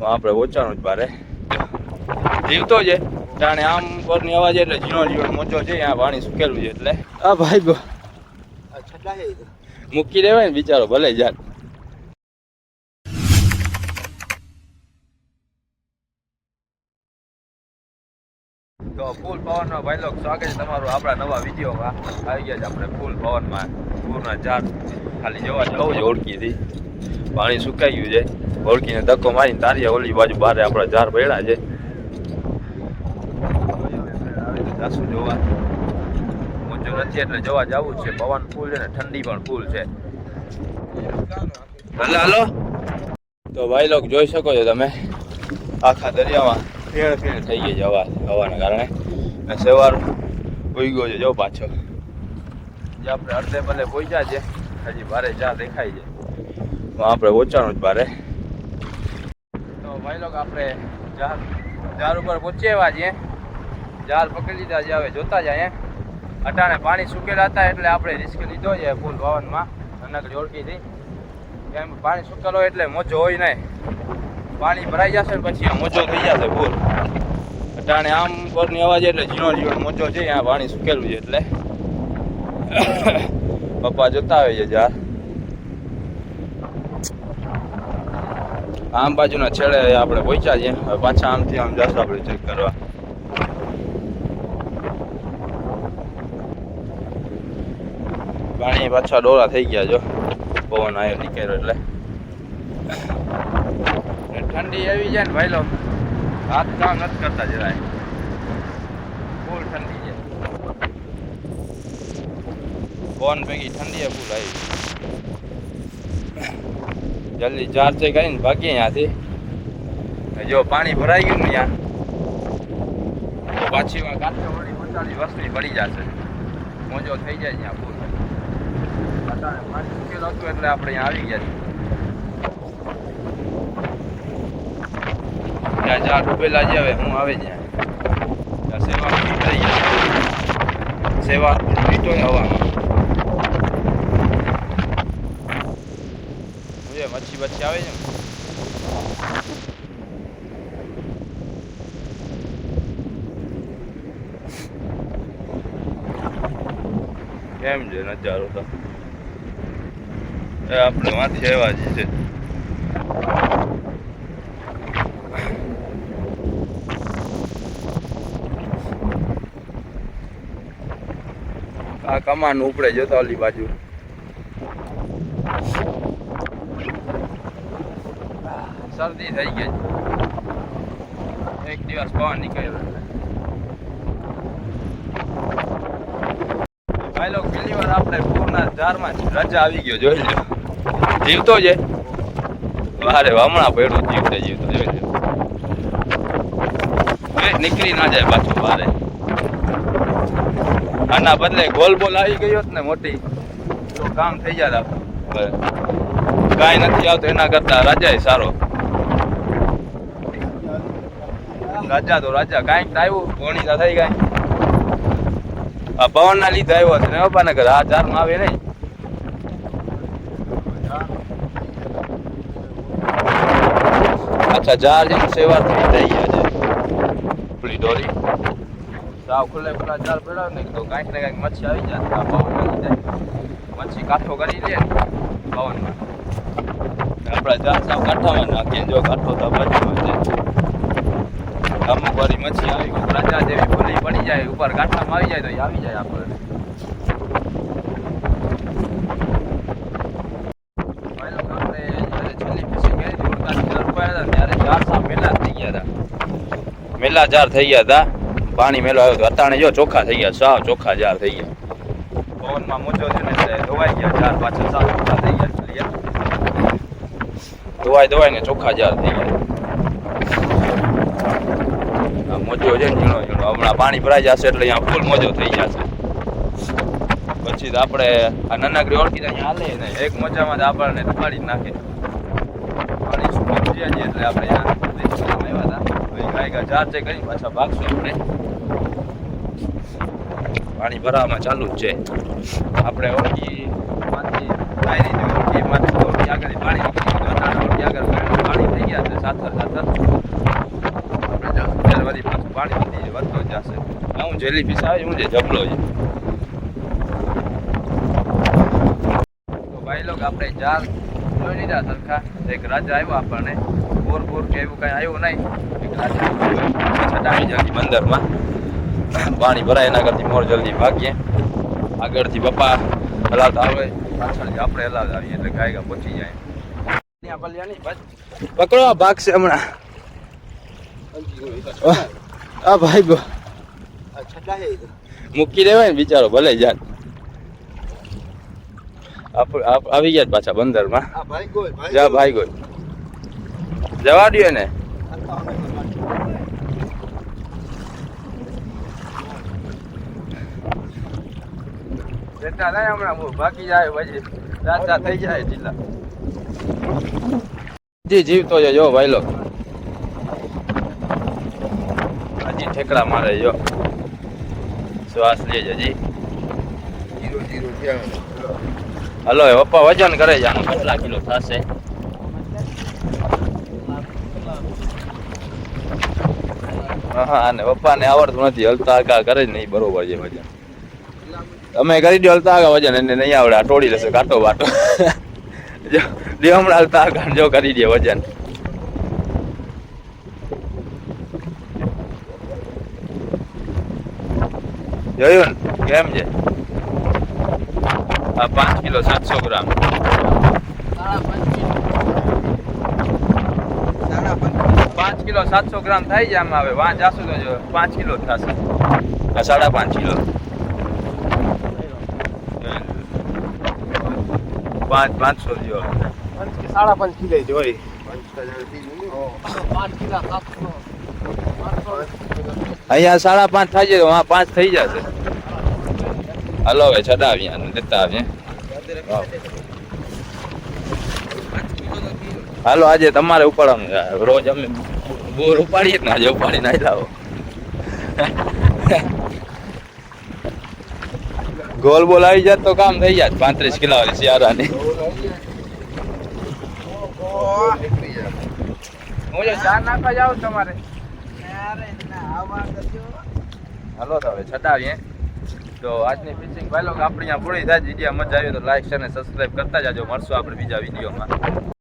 આપણે ઓછાનું જ બારે જીવતો છે જાણે આમ પરની અવાજ એટલે ઝીણો ઝીણો મોજો છે. અહીંયા પાણી સુકેલું છે એટલે આ ભાઈ મૂકી દેવાય ને બિચારો ભલે જાત. તો ફૂલ પવનનો ભાઈ લોક સ્વાગત છે તમારું આપણા નવા વિડીયોમાં. આવી ગયા છે આપણે ફૂલ પવનમાં પૂરના ઝાડ ખાલી જોવા જવું છે. ઓળખીથી પાણી સુકાઈ ગયું છે. ઓળખીને ધક્કો મારીને તારીએ ઓલી બાજુ બારે આપણા ઝાડ પડ્યા છે. જાસુ જોવા મોજો નથી એટલે જોવા જવું છે. પવન ફૂલ છે ને ઠંડી પણ ફૂલ છે. હાલો તો ભાઈ લોક જોઈ શકો છો તમે આખા દરિયામાં ફેણ ફેણ થઈ ગઈ છે હવાના કારણે. સવાર ઉઈ ગયો છે જો પાછો જે આપણે અડધે પલે પહોંચ્યા છે. હજી ભારે ઝાડ દેખાય છે. આપણે ઓછાનું જ ભારે. તો ભાઈ લોક આપણે ઝાડ ઉપર પહોંચ્યા છીએ. ઝાડ પકડી લીધા છે. હવે જોતા જાય અટાણે પાણી સુકેલા હતા એટલે આપણે રિસ્ક લીધો છે ફૂલ પવનમાં. નાનકડી ઓળખીથી એમ પાણી સુકેલો એટલે મોજો હોય નહીં. પાણી ભરાઈ જશે ને પછી મોજો થઈ જશે ફૂલ. અટાણે આમ પરની અવાજ એટલે ઝીણો ઝીણો મોજો છે. અહીંયા પાણી સુકેલું છે એટલે પપ્પા જોતા આવે છે ઝાડ. આમ બાજુના છેડે આપણે પહોંચ્યા છીએ. હવે પાછા આમથી આમ જશું આપણે ચેક કરવા. પાણી પાછા ડોળા થઈ ગયા જો પવન આવ્યો નીકળ્યો એટલે. ઠંડી એવી છે ને ભાઈ લો હાથ કામ નથી કરતા જરાય. ફૂલ ઠંડી છે. પવન ભેગી ઠંડી ફૂલ આવી. જલ્દી ચાર્જ કરીને ભાગીએ અહીંયાથી. જો પાણી ભરાઈ ગયું ને ત્યાં તો પાછી કાંઠે વળી પચાસની વસ્તી પડી જશે. મોજો થઈ જાય ત્યાં ફૂલ. પાણી સુકેલું હતું એટલે આપણે અહીંયા આવી ગયા છીએ. ત્યાં ઝાડ ઉભેલા છે. હવે હું આવે ત્યાં સેવા થઈ ગયા. સેવા મીઠો હવામાં મચ્છી બચ્છી આવે છે ને. કેમ છે નજારો તો આપણે માથે એવા જ છે. આ કમાન ઉપડે જતો ઓલી બાજુ. શરદી થઈ ગઈ. એક દિવસ પવન નીકળ્યો. ભાઈ લોકો પહેલી વાર આપણે પૂરના ઝાડમાં રજા આવી ગયો જોઈ લો. જીવતો છે વારે હમણાં પડ્યો જીવતો જોઈ લો. નીકળી ના જાય પાછું વારે. આના બદલે ગોલ બોલ આવી ગયો હોત ને મોટી તો કામ થઈ જાય. કાંઈ નથી આવતું એના કરતા રાજા સારો. રાજા તો રાજા કાંઈક આવ્યું ઘોણી તો થઈ ગઈ. આ પવન ના લીધે આવ્યો છે ને બાપા નગર. આ ઝાડમાં આવે નહીં. અચ્છા ઝાડ જેમ સેવાર થઈ ગયા છે. પેલી દોરી સાવ ખુલ્લે ખુલ્લા ઝાડ પડ્યા ને તો કાંઈક ને કાંઈક મચ્છી આવી જાય. આ પવન ના લીધે મચ્છી કાઠો કરી લે પવનમાં. આપણા ઝાડ સાવ કાંઠામાં નાખીએ. જો કાંઠો તો બાજુમાં છે. અમુક વારી મચ્છી આવી રાજા જેવી ફૂલી પડી જાય ઉપર કાંઠામાં આવી જાય તો આવી જાય આપણે. છેલ્લી ફિશિંગ કરી હતી ત્યારે ઝાડ સાવ મેલા થઈ ગયા હતા. મેલા ઝાડ થઈ ગયા હતા. પાણી મેલો આવ્યો હતો. અતાણે જો ચોખ્ખા થઈ ગયા. સાવ ચોખ્ખા ઝાડ થઈ ગયા. પવનમાં મોજો છે ને એટલે ધોવાઈ ગયા ઝાડ પાછળ. સાવ ચોખ્ખા થઈ ગયા. ધોવાઈ ને ચોખ્ખા ઝાડ થઈ ગયા. મોજો છે ને ઝીણો ઝીણો. હમણાં પાણી ભરાઈ જશે એટલે અહીંયા ફૂલ મોજો થઈ જશે. પછી તો આપણે આ નાનકડી ઓળખી અહીંયા હાલે ને એક મોજામાં જ આપણને દબાડી નાખે. પાણી સુકી જાય એટલે આપણે અહીંયા આવ્યા હતા. ઝાડ છે કરી પાછા ભાગશું આપણે. પાણી ભરાવામાં ચાલુ જ છે. આપણે ઓળખી માંથી ઓળખી આગળ પાણી નીકળી ગયું. આગળ પાણી થઈ ગયા છે સાથર અત્યારે વળી પાછું પાણી વધી વધતો જશે. હું જેલી ફીસ આવી હું જે જબલો છે. તો ભાઈ લોકો આપણે જાલ જોઈ લીધા સરખા. એક રાજા આવ્યો આપણને બોર કે એવું કઈ આવ્યું નહીં. એક રાજા છટાવી જલ્દી બંદરમાં પાણી ભરાય એના કરતી મોર જલ્દી ભાગીએ. આગળથી પપ્પા હલાવતા આવે પાછળ આપણે હલાવતા આવીએ એટલે ગાયગા પહોંચી જાય. પકડો ભાગ છે હમણાં. આ ભાઈ ગો મૂકી દેવાય ને બિચારો ભલે જાત. આવી ગયા પાછા બંદરમાં. જા ભાઈ ગો જવા દો ને. હમણાં બાકી જાય પછી રાતા થઈ જાય ઢીલા. હજી જીવતો જો ભાઈ લો હજી ઠેકડા મારે જો શ્વાસ લે હજી. હલો એ પપ્પા વજન કરે છે આનું કેટલા કિલો થશે? હા અને પપ્પાને આવડતું નથી હલતા આગા કરે જ નહીં બરોબર છે વજન. તમે કરી દો હલતા આગા વજન એને નહીં આવડે આ તોડી લેશે કાંટો બાટો. જો હમણાં હલતા આગા જો કરી દે વજન. જોયું ને કેમ છે? આ 5 કિલો 700 ગ્રામ. 5 કિલો 700 ગ્રામ થઈ જાય આમાં. હવે વાં જાશું તો 5 કિલો થશે. આ 5.5 કિલો 500 જો 5.5 કિલો જોઈ. અહીંયા 5.5 થાય છે તો 5 થઈ જશે. હલો હવે ચડાવીએ લેતા આવીએ. હાલો આજે તમારે ઉપાડવાનું. રોજ અમે બોર ઉપાડીએ ને આજે ઉપાડી નાઈ લાવો. ગોલ બોલ આવી જાત તો કામ થઈ જાય. 35 કિલો વાળી શિયાળાની. હું જો ચાર નાખવા જાઉં તમારે. હાલો તો હવે ચડાવીએ. તો આજની ફિશિંગ ભાઈ લોકો આપણે અહીંયા પૂરી થાય. વિડીયો મજા આવી તો લાઈક શેર અને સબસ્ક્રાઈબ કરતા જાજો. મળશું આપણે બીજા વિડીયોમાં.